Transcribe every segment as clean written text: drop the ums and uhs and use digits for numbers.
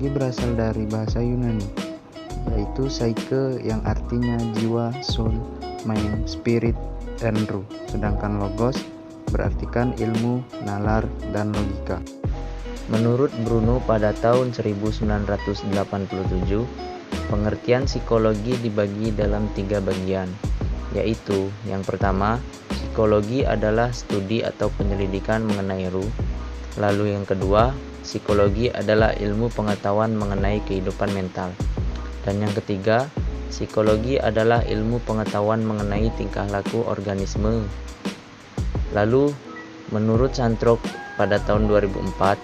Psikologi berasal dari bahasa Yunani, yaitu psyche yang artinya jiwa, soul, mind, spirit, dan ruh. Sedangkan logos berartikan ilmu, nalar, dan logika. Menurut Bruno pada tahun 1987, pengertian psikologi dibagi dalam 3 bagian, yaitu yang pertama, psikologi adalah studi atau penyelidikan mengenai ruh. Lalu yang kedua, psikologi adalah ilmu pengetahuan mengenai kehidupan mental. Dan yang ketiga, psikologi adalah ilmu pengetahuan mengenai tingkah laku organisme. Lalu, menurut Santrok pada tahun 2004,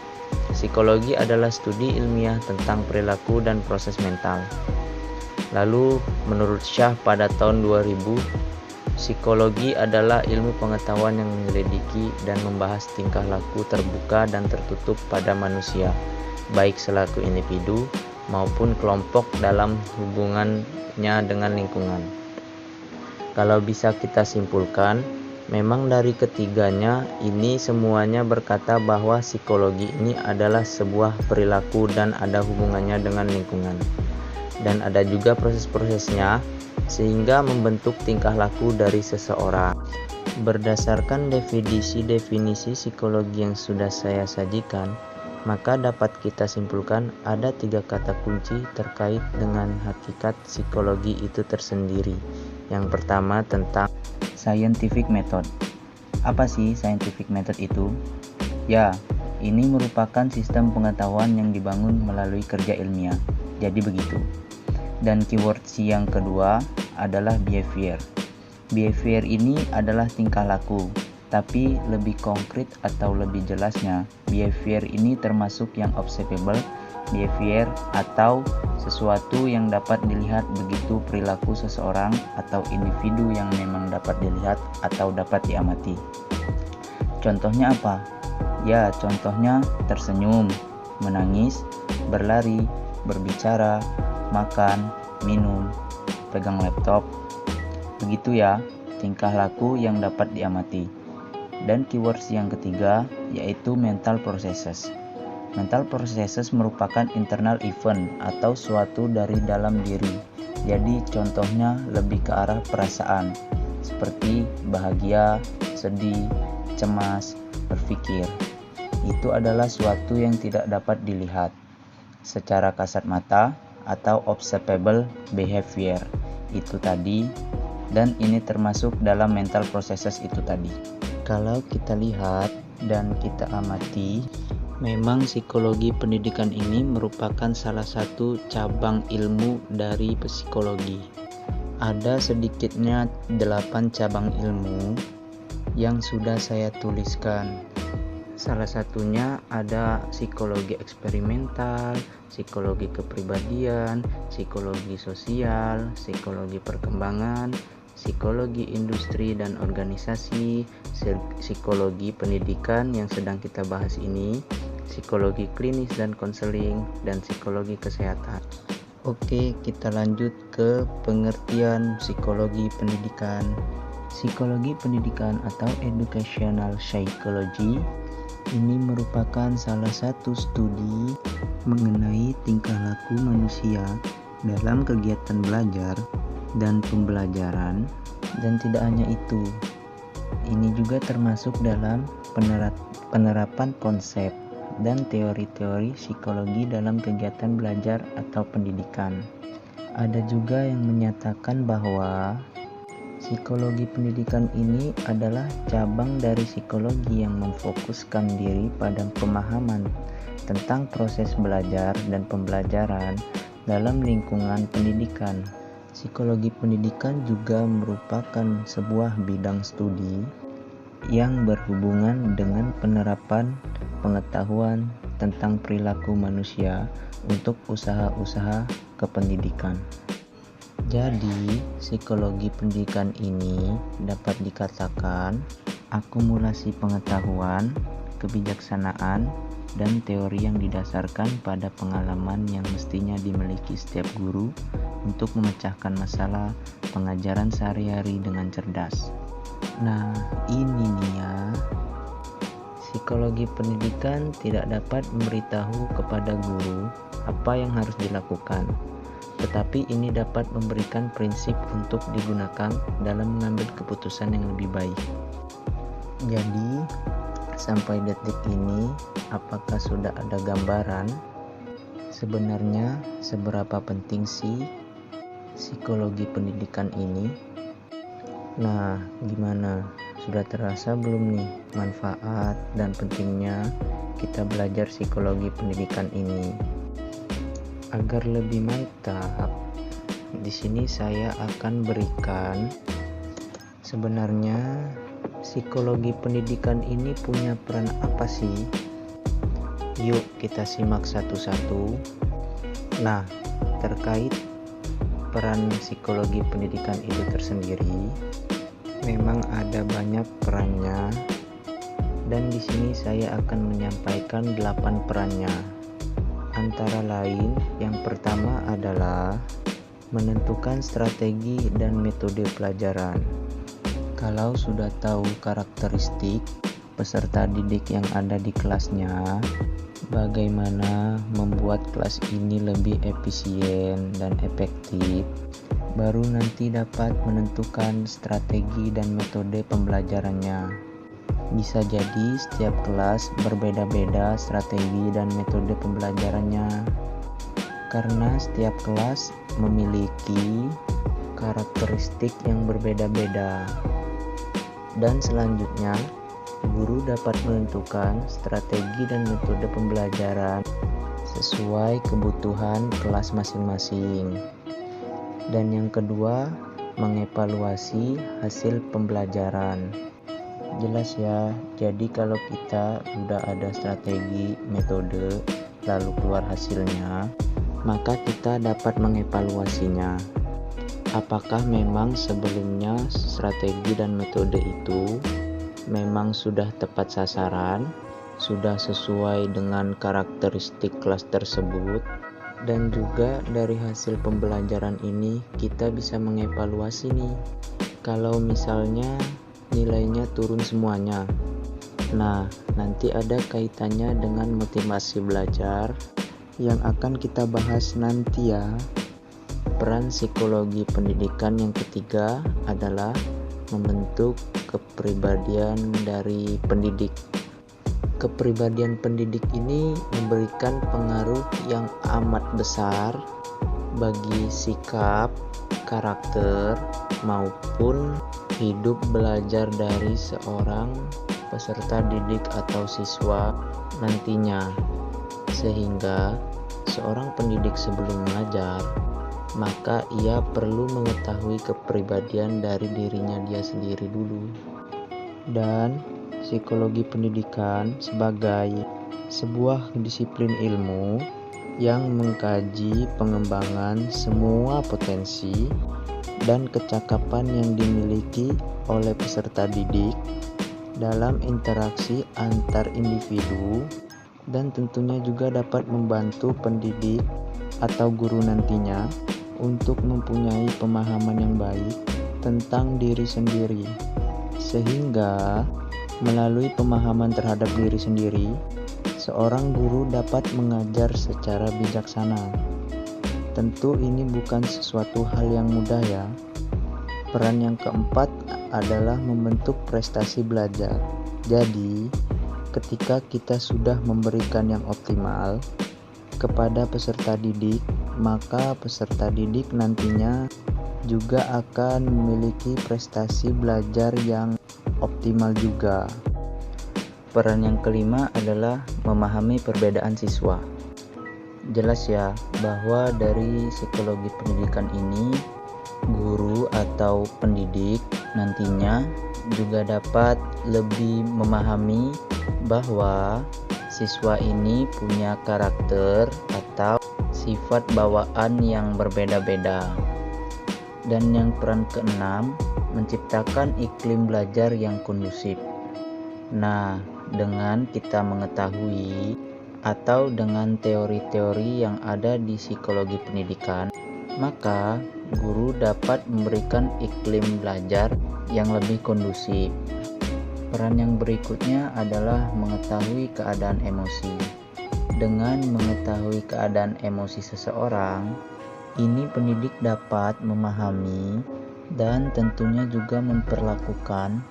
psikologi adalah studi ilmiah tentang perilaku dan proses mental. Lalu, menurut Shah pada tahun 2000, psikologi adalah ilmu pengetahuan yang menyelidiki dan membahas tingkah laku terbuka dan tertutup pada manusia, baik selaku individu maupun kelompok dalam hubungannya dengan lingkungan. Kalau bisa kita simpulkan, memang dari ketiganya ini semuanya berkata bahwa psikologi ini adalah sebuah perilaku dan ada hubungannya dengan lingkungan. Dan ada juga proses-prosesnya sehingga membentuk tingkah laku dari seseorang. Berdasarkan definisi psikologi yang sudah saya sajikan, maka dapat kita simpulkan ada 3 kata kunci terkait dengan hakikat psikologi itu tersendiri. Yang pertama tentang scientific method. Apa sih scientific method itu? Ya, ini merupakan sistem pengetahuan yang dibangun melalui kerja ilmiah. Jadi begitu. Dan keyword yang kedua adalah behavior. Behavior ini adalah tingkah laku, tapi lebih konkret atau lebih jelasnya, behavior ini termasuk yang observable behavior atau sesuatu yang dapat dilihat, begitu perilaku seseorang atau individu yang memang dapat dilihat atau dapat diamati. Contohnya apa? Ya, contohnya tersenyum, menangis, berlari, berbicara, makan, minum, pegang laptop. Begitu ya, tingkah laku yang dapat diamati. Dan keywords yang ketiga yaitu mental processes. Mental processes merupakan internal event atau suatu dari dalam diri. Jadi contohnya lebih ke arah perasaan seperti bahagia, sedih, cemas, berpikir. Itu adalah suatu yang tidak dapat dilihat secara kasat mata atau observable behavior itu tadi, dan ini termasuk dalam mental processes itu tadi. Kalau kita lihat dan kita amati, memang psikologi pendidikan ini merupakan salah satu cabang ilmu dari psikologi. Ada sedikitnya 8 cabang ilmu yang sudah saya tuliskan. Salah satunya ada psikologi eksperimental, psikologi kepribadian, psikologi sosial, psikologi perkembangan, psikologi industri dan organisasi, psikologi pendidikan yang sedang kita bahas ini, psikologi klinis dan konseling, dan psikologi kesehatan. Oke, kita lanjut ke pengertian psikologi pendidikan. Psikologi pendidikan atau educational psychology ini merupakan salah satu studi mengenai tingkah laku manusia dalam kegiatan belajar dan pembelajaran. Dan tidak hanya itu, ini juga termasuk dalam penerapan konsep dan teori-teori psikologi dalam kegiatan belajar atau pendidikan. Ada juga yang menyatakan bahwa psikologi pendidikan ini adalah cabang dari psikologi yang memfokuskan diri pada pemahaman tentang proses belajar dan pembelajaran dalam lingkungan pendidikan. Psikologi pendidikan juga merupakan sebuah bidang studi yang berhubungan dengan penerapan pengetahuan tentang perilaku manusia untuk usaha-usaha kependidikan. Jadi, psikologi pendidikan ini dapat dikatakan akumulasi pengetahuan, kebijaksanaan, dan teori yang didasarkan pada pengalaman yang mestinya dimiliki setiap guru untuk memecahkan masalah pengajaran sehari-hari dengan cerdas. Nah, ini nih ya. Psikologi pendidikan tidak dapat memberitahu kepada guru apa yang harus dilakukan. Tetapi ini dapat memberikan prinsip untuk digunakan dalam mengambil keputusan yang lebih baik. Jadi, sampai detik ini, apakah sudah ada gambaran sebenarnya seberapa penting sih psikologi pendidikan ini? Nah, gimana? Sudah terasa belum nih manfaat dan pentingnya kita belajar psikologi pendidikan ini? Agar lebih mantap, di sini saya akan berikan sebenarnya psikologi pendidikan ini punya peran apa sih? Yuk kita simak satu-satu. Nah, terkait peran psikologi pendidikan itu tersendiri, memang ada banyak perannya, dan di sini saya akan menyampaikan 8 perannya. Antara lain, yang pertama adalah menentukan strategi dan metode pelajaran. Kalau sudah tahu karakteristik peserta didik yang ada di kelasnya, bagaimana membuat kelas ini lebih efisien dan efektif, baru nanti dapat menentukan strategi dan metode pembelajarannya. Bisa jadi setiap kelas berbeda-beda strategi dan metode pembelajarannya, karena setiap kelas memiliki karakteristik yang berbeda-beda. Dan selanjutnya, guru dapat menentukan strategi dan metode pembelajaran sesuai kebutuhan kelas masing-masing. Dan yang kedua, mengevaluasi hasil pembelajaran. Jelas ya, jadi kalau kita udah ada strategi, metode, lalu keluar hasilnya, maka kita dapat mengevaluasinya. Apakah memang sebelumnya strategi dan metode itu memang sudah tepat sasaran, sudah sesuai dengan karakteristik kelas tersebut, dan juga dari hasil pembelajaran ini kita bisa mengevaluasi nih. Kalau misalnya nilainya turun semuanya, nah nanti ada kaitannya dengan motivasi belajar yang akan kita bahas nanti ya. Peran psikologi pendidikan yang ketiga adalah membentuk kepribadian dari pendidik. Kepribadian pendidik ini memberikan pengaruh yang amat besar bagi sikap, karakter, maupun hidup belajar dari seorang peserta didik atau siswa nantinya. Sehingga seorang pendidik sebelum mengajar, maka ia perlu mengetahui kepribadian dari dirinya dia sendiri dulu. Dan psikologi pendidikan sebagai sebuah disiplin ilmu yang mengkaji pengembangan semua potensi dan kecakapan yang dimiliki oleh peserta didik dalam interaksi antar individu, dan tentunya juga dapat membantu pendidik atau guru nantinya untuk mempunyai pemahaman yang baik tentang diri sendiri, sehingga melalui pemahaman terhadap diri sendiri, seorang guru dapat mengajar secara bijaksana. Tentu ini bukan sesuatu hal yang mudah ya. Peran yang keempat adalah membentuk prestasi belajar. Jadi, ketika kita sudah memberikan yang optimal kepada peserta didik, maka peserta didik nantinya juga akan memiliki prestasi belajar yang optimal juga. Peran yang kelima adalah memahami perbedaan siswa. Jelas ya bahwa dari psikologi pendidikan ini, guru atau pendidik nantinya juga dapat lebih memahami bahwa siswa ini punya karakter atau sifat bawaan yang berbeda-beda. Dan yang peran keenam, menciptakan iklim belajar yang kondusif. Nah, dengan kita mengetahui atau dengan teori-teori yang ada di psikologi pendidikan, maka guru dapat memberikan iklim belajar yang lebih kondusif. Peran yang berikutnya adalah mengetahui keadaan emosi. Dengan mengetahui keadaan emosi seseorang, ini pendidik dapat memahami dan tentunya juga memperlakukan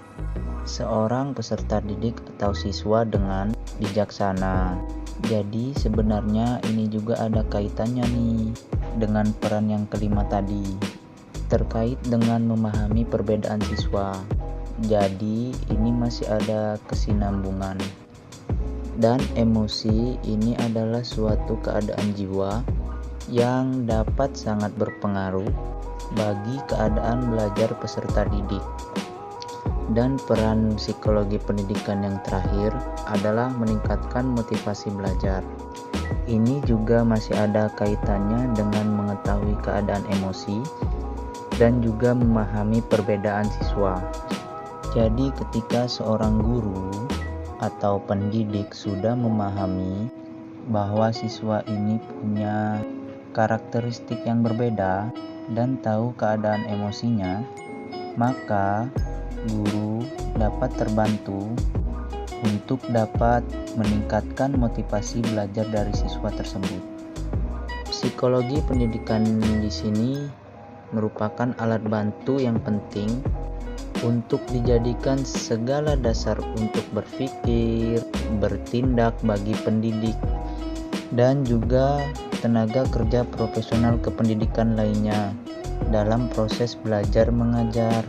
seorang peserta didik atau siswa dengan bijaksana. Jadi sebenarnya ini juga ada kaitannya nih dengan peran yang kelima tadi, terkait dengan memahami perbedaan siswa. Jadi ini masih ada kesinambungan. Dan emosi ini adalah suatu keadaan jiwa yang dapat sangat berpengaruh bagi keadaan belajar peserta didik. Dan peran psikologi pendidikan yang terakhir adalah meningkatkan motivasi belajar. Ini juga masih ada kaitannya dengan mengetahui keadaan emosi dan juga memahami perbedaan siswa. Jadi ketika seorang guru atau pendidik sudah memahami bahwa siswa ini punya karakteristik yang berbeda dan tahu keadaan emosinya, maka guru dapat terbantu untuk dapat meningkatkan motivasi belajar dari siswa tersebut. Psikologi pendidikan di sini merupakan alat bantu yang penting untuk dijadikan segala dasar untuk berpikir, bertindak bagi pendidik, dan juga tenaga kerja profesional kependidikan lainnya dalam proses belajar mengajar.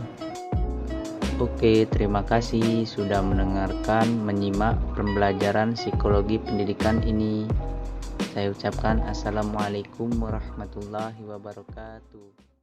Oke, terima kasih sudah menyimak pembelajaran psikologi pendidikan ini. Saya ucapkan Assalamualaikum warahmatullahi wabarakatuh.